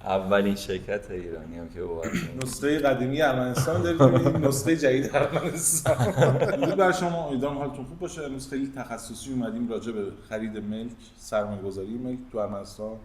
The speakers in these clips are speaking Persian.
اولین شرکت ایرانی هم که باید نسخه قدیمی ارمنستان دارید می‌بینید، نسخه جدید ارمنستان. درود بر شما، امیدوارم حالتون خوب باشه. امروز خیلی تخصصی اومدیم راجع به خرید ملک، سرمایه‌گذاری ملک تو ارمنستان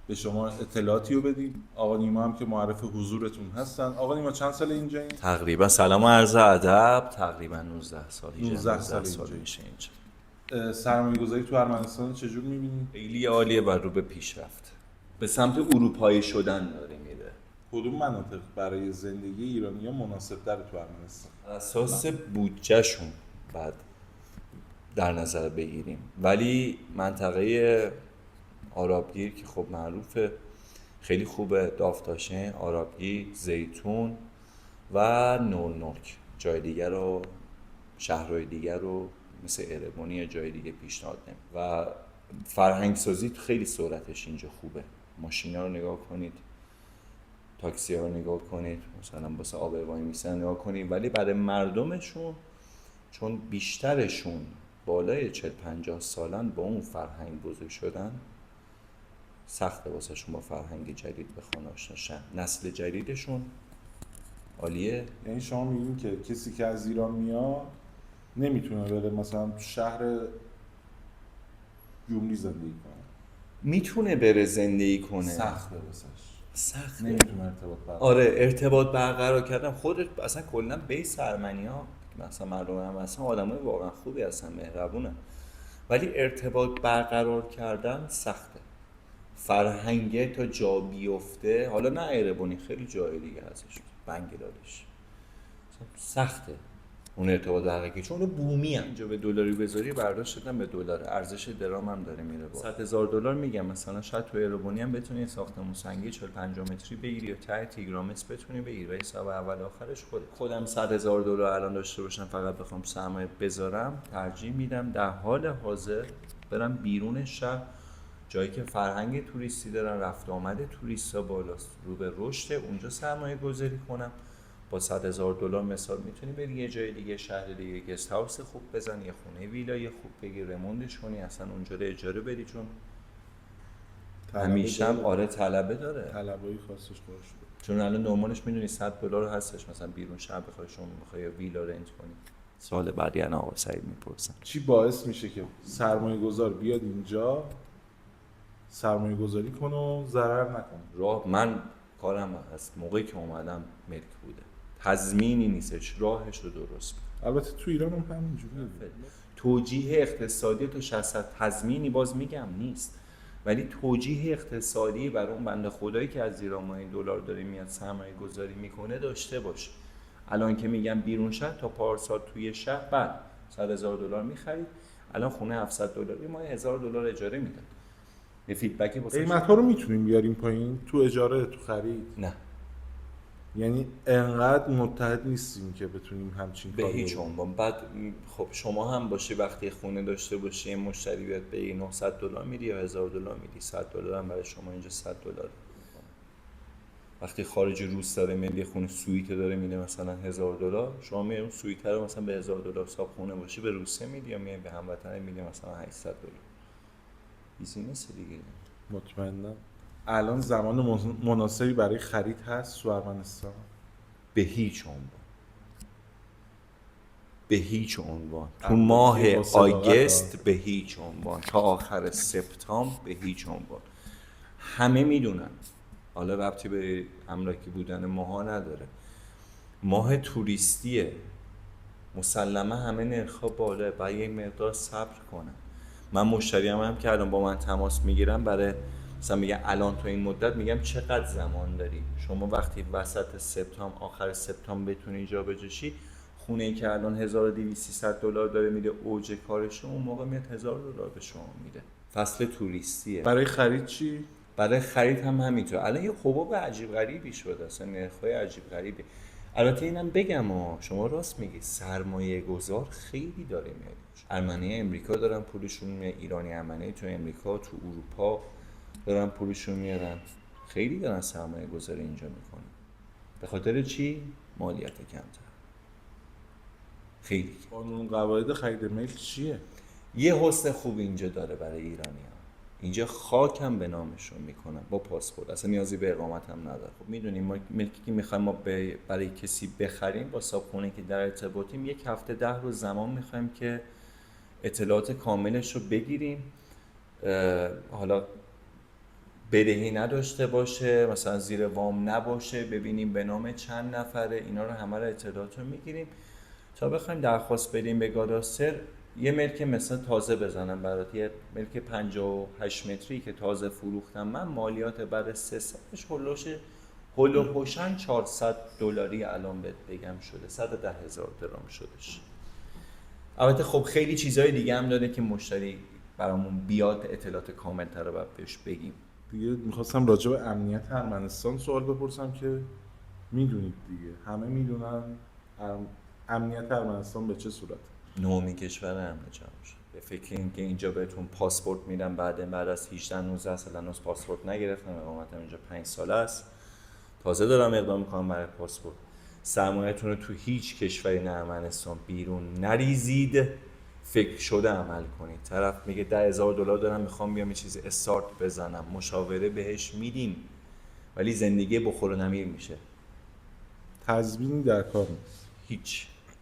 به شما اطلاعاتی رو بدیم. آقا نیما هم که معرف حضورتون هستن. آقا نیما چند سال اینجایین؟ تقریبا سلام و عرض ادب، تقریبا 19 سال 19 سال میشه اینجا. سرمایه‌گذاری تو ارمنستان چجور می‌بینید؟ خیلی عالیه و رو به پیشرفت به سمت اروپایی شدن داره میره. کدوم مناطق برای زندگی ایرانی‌ها مناسب‌تره تو ارمنستان؟ اساس بودجهشون بعد در نظر بگیریم، ولی منطقه آرابگیر که خب معروفه خیلی خوبه، دافتاشین، آرابگیر، زیتون و نورنوک. جای دیگر رو، شهرهای دیگر رو مثل اربونی یا جای دیگه پیشنهاد نمیدم. و فرهنگ سازی خیلی سرعتش اینجا خوبه. ماشینا رو نگاه کنید، تاکسی ها رو نگاه کنید، مثلا واسه آب وای میسن نگاه کنید، ولی برای مردمشون چون بیشترشون بالای 40-50 سالن با اون فرهنگ بزرگ شدن، سخته واسه شون با فرهنگ جدید بخوان آشنا شن. نسل جدیدشون عالیه. یعنی شما میگین که کسی که از ایران میاد نمیتونه بره مثلا تو شهر جملی زندگی کنه؟ میتونه بره زندگی کنه، سخته واسش، سخته، نمیتونه ارتباط برقرار. آره ارتباط برقرار کردن خودت اصلا کلا بیس ارمنی‌ها مثلا مردم هم اصلا آدمای واقعا خوبی هستن، مهربونن، ولی ارتباط برقرار کردن سخته. فرهنگه تا جا بیفته، حالا نه ایربونی، خیلی جای دیگه هستش، بنگلادش سخته اون ارتباط برقرار، چون اون بومی هم اینجا به دلاری بذاری برداشت شدن به دلار، ارزش درام هم داره میره بالا. 100,000 دلار میگم مثلا شاید تو ایربونی هم بتونی ساختمون سنگی 40-50 متری بگیری یا ته تیگرامس بتونی بگیری و حساب اول آخرش خودم 100,000 دلار الان داشته باشم فقط بخوام سرمایه بذارم، ترجیح میدم در حال حاضر برم بیرون شهر، جایی که فرهنگ توریستی دارن، رفت آمد توریستا بالاست، رو به رشد، اونجا سرمایه گذاری کنم. با 100,000 دلار مثال میتونی بری یه جای دیگه، شهر دیگه، گست هاوس خوب بزن، یه خونه ویلای خوب بگیر، رموندش کنی، اصلا اونجا رو اجاره بدی، چون همیشه هم آره طلبه داره، طلبایی خاصش باشه. چون الان نورمالش میدونی 100 دلار هستش، مثلا بیرون شهر بخوای شما بخوای ویلا رنت کنی. سال بعد یعنی آقا سعید میپرسن چی باعث میشه که سرمایه گذار بیاد اینجا سرمایه گذاری کنه و ضرر نکنه؟ راه من کارم از موقعی که اومدم ملک بوده، تضمینی نیستش، راهش رو درست بود. البته تو ایران هم همینجوریه. توجیه اقتصادی تو 60 تضمینی باز میگم نیست، ولی توجیه اقتصادی برای اون بنده خدایی که از زیر مایه دلار داره میاد سرمایه گذاری میکنه داشته باشه. الان که میگم بیرون شهر تا پارسال توی شهر بعد 100,000 دلار میخرید، الان خونه 700 دلاری ما 1000 دلار اجاره میدن. یه فیدبکی واسه قیمت‌ها رو میتونیم بیاریم پایین تو اجاره، تو خرید؟ نه، یعنی انقدر متحد نیستیم که بتونیم همچین به کاری هیچ عنوان. بعد خب شما هم باشی وقتی خونه داشته باشی مشتری بیاد بگی 900 دلار میدی یا 1000 دلار میدی، 100 دلار هم برای شما اینجا 100 دلار. وقتی خارج روستا داره میاد یه خونه سویت داره میده مثلا 1000 دلار، شما میای اون سویت رو مثلا به 1000 دلار صاحب خونه باشی به روسیه میدی یا میای به هموطن میدی مثلا 800 دلار. بیزینس دیگه. مطمئنم. الان زمان مناسبی برای خرید هست تو ارمنستان؟ به هیچ عنوان، به هیچ عنوان. تو ماه آگست به هیچ عنوان، تا آخر سپتامبر به هیچ عنوان. همه میدونن، حالا ربطی به املاکی بودن ماها نداره، ماه توریستیه، مسلمه همه نرخ‌ها بالا، باید یک مقدار صبر کنن. من مشتریم هم که الان با من تماس میگیرم برای مثلا میگن الان تو این مدت، میگم چقدر زمان داری؟ شما وقتی وسط سپتامبر آخر سپتامبر بتونی جابجا شی، خونه ای که الان 1200-300 دلار داره میده اوج کارش، اون موقع میاد 1000 دلار به شما میده. فصل توریستیه. برای خرید چی؟ برای خرید هم همینطور. الان یه حباب عجیب غریبی شده، اصلا نرخ‌های عجیب غریبی. البته اینم بگم شما راست میگی، سرمایه گذار خیلی داره میاد. ارمنی امریکا دارن پولشون میاد، ایرانی ارمنی تو امریکا، تو اروپا دارن پولشون میارن، خیلی دارن سرمایه گذاری اینجا میکنن. به خاطر چی؟ مالیات کمتر. خیلی. قانون قواعد خرید ملک چیه؟ یه حسن خوب اینجا داره برای ایرانی‌ها. اینجا خاکم به نامشون میکنم با پاسپورت، اصلا نیازی به اقامت هم نداره. خب میدونیم ما ملکی که میخوایم ما برای کسی بخریم با صاحبخونه که در ارتباطیم 1 هفته 10 روز زمان میخوایم که اطلاعات کاملش رو بگیریم، حالا بدهی نداشته باشه، مثلا زیر وام نباشه، ببینیم به نام چند نفره، اینا رو همه رو اطلاعات رو میگیریم تا بخوایم درخواست بدیم به گاداستر. یه ملک مثلا تازه بزنم برات، یه ملک 58 متری که تازه فروختم من، مالیات بعد 3 سالش هول و هوشن $400 الان بهت بگم شده، 110,000 درام شدش. البته خب خیلی چیزهای دیگه هم داره که مشتری برامون بیاد اطلاعات کامل تر رو بهش بگیم. دیگه میخواستم راجع به امنیت ارمنستان سوال بپرسم که میدونید دیگه، همه میدونن امنیت ارمنستان به چه صورت؟ نومی کشور امن جهان شد. به فکر این که اینجا بهتون پاسپورت میدم بعد از 18-19 سال هنوز پاسپورت نگرفتم، اقامتم اینجا 5 سال است، تازه دارم اقدام میکنم برای پاسپورت. سرمایه‌تون رو تو هیچ کشوری نه ارمنستان بیرون نریزید، فکر شده عمل کنید. طرف میگه $10,000 دارم میخوام بیام یه چیزی استارت بزنم، مشاوره بهش میدیم، ولی زندگی بخور و نمیر میشه. تضمینی در کار نیست. هیچ